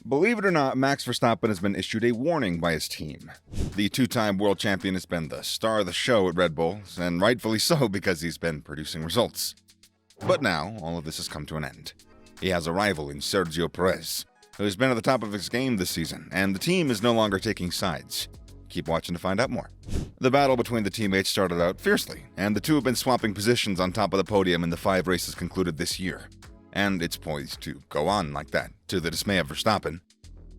Believe it or not, Max Verstappen has been issued a warning by his team. The two-time world champion has been the star of the show at Red Bull, and rightfully so because he's been producing results. But now, all of this has come to an end. He has a rival in Sergio Perez, who's been at the top of his game this season, and the team is no longer taking sides. Keep watching to find out more. The battle between the teammates started out fiercely, and the two have been swapping positions on top of the podium in the 5 races concluded this year. And it's poised to go on like that, to the dismay of Verstappen.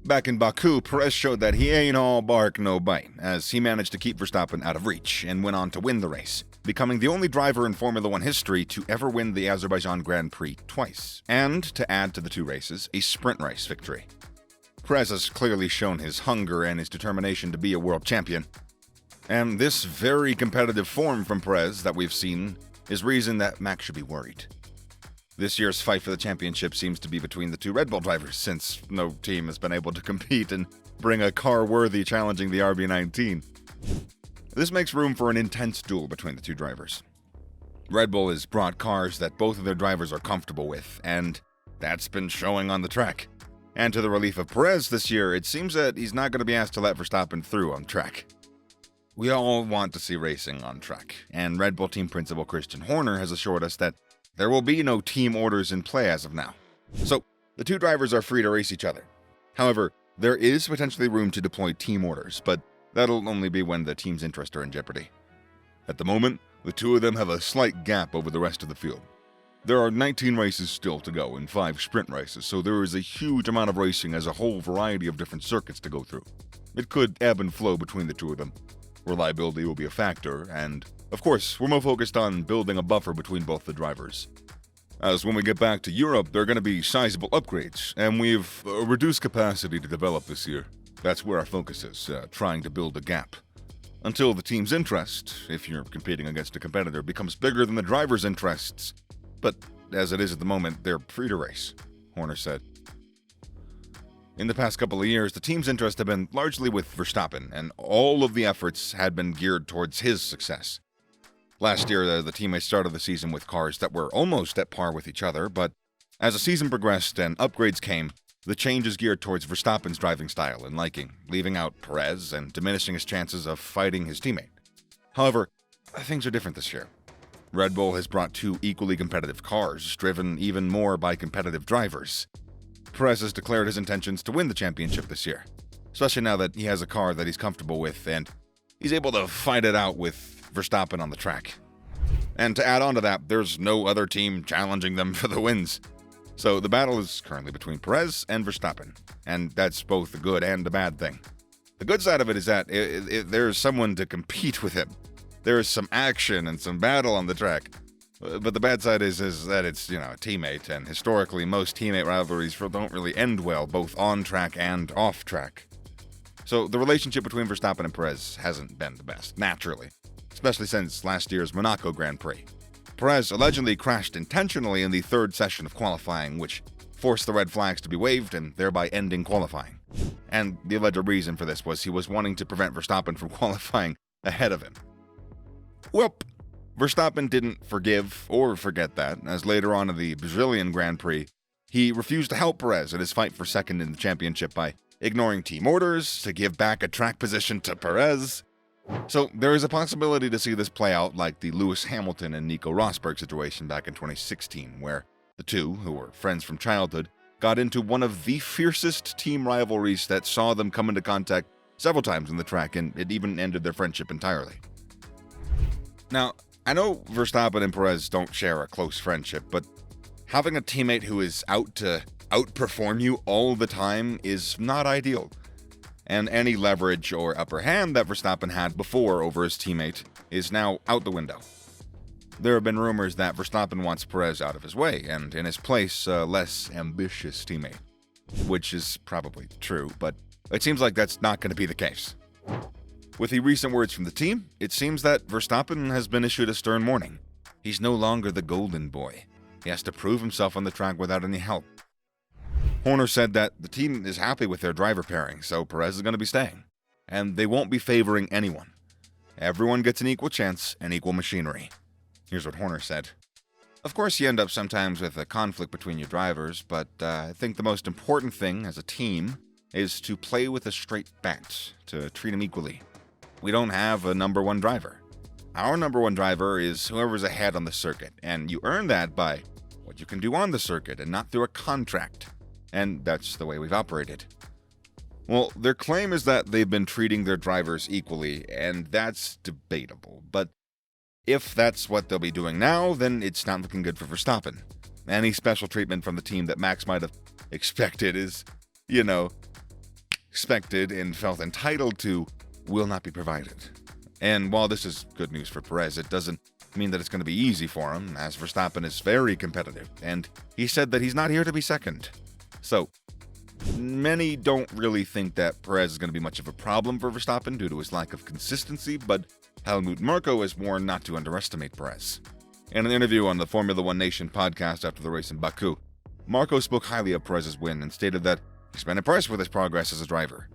Back in Baku, Perez showed that he ain't all bark, no bite, as he managed to keep Verstappen out of reach and went on to win the race, becoming the only driver in Formula One history to ever win the Azerbaijan Grand Prix twice, and, to add to the 2 races, a sprint race victory. Perez has clearly shown his hunger and his determination to be a world champion. And this very competitive form from Perez that we've seen is reason that Max should be worried. This year's fight for the championship seems to be between the 2 Red Bull drivers, since no team has been able to compete and bring a car worthy challenging the RB19. This makes room for an intense duel between the 2 drivers. Red Bull has brought cars that both of their drivers are comfortable with, and that's been showing on the track. And to the relief of Perez this year, it seems that he's not going to be asked to let Verstappen through on track. We all want to see racing on track, and Red Bull team principal Christian Horner has assured us that there will be no team orders in play as of now. So, the 2 drivers are free to race each other. However, there is potentially room to deploy team orders, but that'll only be when the team's interests are in jeopardy. At the moment, the 2 of them have a slight gap over the rest of the field. There are 19 races still to go and 5 sprint races, so there is a huge amount of racing as a whole variety of different circuits to go through. It could ebb and flow between the 2 of them. Reliability will be a factor, and of course, we're more focused on building a buffer between both the drivers. As when we get back to Europe, there are going to be sizable upgrades, and we've reduced capacity to develop this year. That's where our focus is, trying to build a gap. Until the team's interest, if you're competing against a competitor, becomes bigger than the driver's interests. But as it is at the moment, they're free to race, Horner said. In the past couple of years, the team's interests have been largely with Verstappen, and all of the efforts had been geared towards his success. Last year, the teammates started the season with cars that were almost at par with each other, but as the season progressed and upgrades came, the changes geared towards Verstappen's driving style and liking, leaving out Perez and diminishing his chances of fighting his teammate. However, things are different this year. Red Bull has brought 2 equally competitive cars, driven even more by competitive drivers. Perez has declared his intentions to win the championship this year, especially now that he has a car that he's comfortable with and he's able to fight it out with Verstappen on the track. And to add on to that, there's no other team challenging them for the wins. So the battle is currently between Perez and Verstappen, and that's both a good and a bad thing. The good side of it is that there's someone to compete with him. There's some action and some battle on the track. But the bad side is that it's, a teammate, and historically most teammate rivalries don't really end well, both on track and off track. So the relationship between Verstappen and Perez hasn't been the best, naturally, especially since last year's Monaco Grand Prix. Perez allegedly crashed intentionally in the 3rd session of qualifying, which forced the red flags to be waved and thereby ending qualifying. And the alleged reason for this was he was wanting to prevent Verstappen from qualifying ahead of him. Well, Verstappen didn't forgive or forget that, as later on in the Brazilian Grand Prix, he refused to help Perez in his fight for second in the championship by ignoring team orders to give back a track position to Perez. So there is a possibility to see this play out like the Lewis Hamilton and Nico Rosberg situation back in 2016, where the 2, who were friends from childhood, got into one of the fiercest team rivalries that saw them come into contact several times on the track, and it even ended their friendship entirely. Now, I know Verstappen and Perez don't share a close friendship, but having a teammate who is out to outperform you all the time is not ideal. And any leverage or upper hand that Verstappen had before over his teammate is now out the window. There have been rumors that Verstappen wants Perez out of his way, and in his place, a less ambitious teammate. Which is probably true, but it seems like that's not going to be the case. With the recent words from the team, it seems that Verstappen has been issued a stern warning. He's no longer the golden boy. He has to prove himself on the track without any help. Horner said that the team is happy with their driver pairing, so Perez is going to be staying. And they won't be favoring anyone. Everyone gets an equal chance and equal machinery. Here's what Horner said. Of course, you end up sometimes with a conflict between your drivers, but I think the most important thing as a team is to play with a straight bat, to treat them equally. We don't have a number one driver. Our number one driver is whoever's ahead on the circuit, and you earn that by what you can do on the circuit and not through a contract. And that's the way we've operated. Well, their claim is that they've been treating their drivers equally, and that's debatable. But if that's what they'll be doing now, then it's not looking good for Verstappen. Any special treatment from the team that Max might have expected is, expected and felt entitled to will not be provided. And while this is good news for Perez, it doesn't mean that it's going to be easy for him, as Verstappen is very competitive, and he said that he's not here to be second. So, many don't really think that Perez is going to be much of a problem for Verstappen due to his lack of consistency, but Helmut Marko has warned not to underestimate Perez. In an interview on the Formula One Nation podcast after the race in Baku, Marko spoke highly of Perez's win and stated that he's been impressed with his progress as a driver.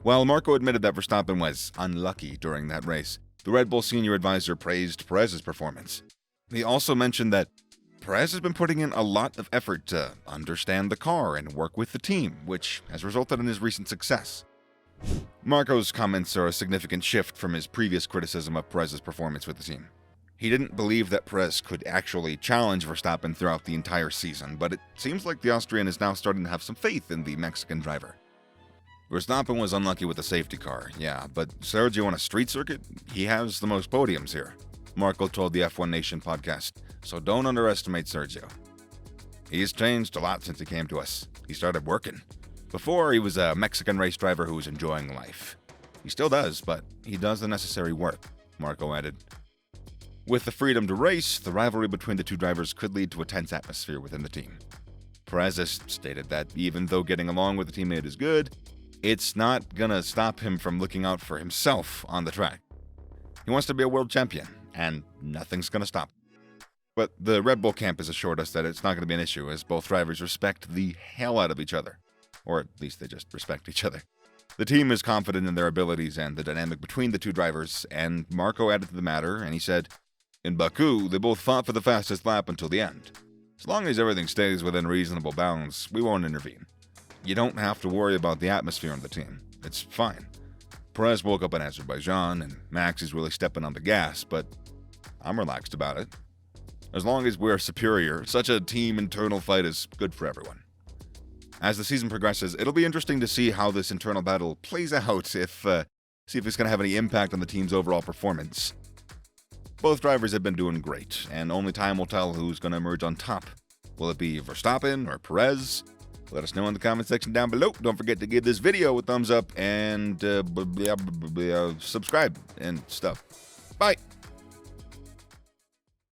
While Marko admitted that Verstappen was unlucky during that race, the Red Bull senior advisor praised Perez's performance. He also mentioned that Perez has been putting in a lot of effort to understand the car and work with the team, which has resulted in his recent success. Marko's comments are a significant shift from his previous criticism of Perez's performance with the team. He didn't believe that Perez could actually challenge Verstappen throughout the entire season, but it seems like the Austrian is now starting to have some faith in the Mexican driver. Verstappen was unlucky with the safety car, yeah, but Sergio on a street circuit, he has the most podiums here, Marko told the F1 Nation podcast, so don't underestimate Sergio. He's changed a lot since he came to us. He started working. Before, he was a Mexican race driver who was enjoying life. He still does, but he does the necessary work, Marko added. With the freedom to race, the rivalry between the two drivers could lead to a tense atmosphere within the team. Perez has stated that even though getting along with the teammate is good, it's not gonna stop him from looking out for himself on the track. He wants to be a world champion, and nothing's gonna stop. But the Red Bull camp has assured us that it's not gonna be an issue, as both drivers respect the hell out of each other. Or at least they just respect each other. The team is confident in their abilities and the dynamic between the two drivers, and Marko added to the matter, and he said, "In Baku, they both fought for the fastest lap until the end. As long as everything stays within reasonable bounds, we won't intervene. You don't have to worry about the atmosphere on the team. It's fine. Perez woke up in Azerbaijan, and Max is really stepping on the gas, but I'm relaxed about it. As long as we're superior, such a team internal fight is good for everyone." As the season progresses, it'll be interesting to see how this internal battle plays out, see if it's going to have any impact on the team's overall performance. Both drivers have been doing great, and only time will tell who's going to emerge on top. Will it be Verstappen or Perez? Let us know in the comment section down below. Don't forget to give this video a thumbs up and subscribe and stuff. Bye!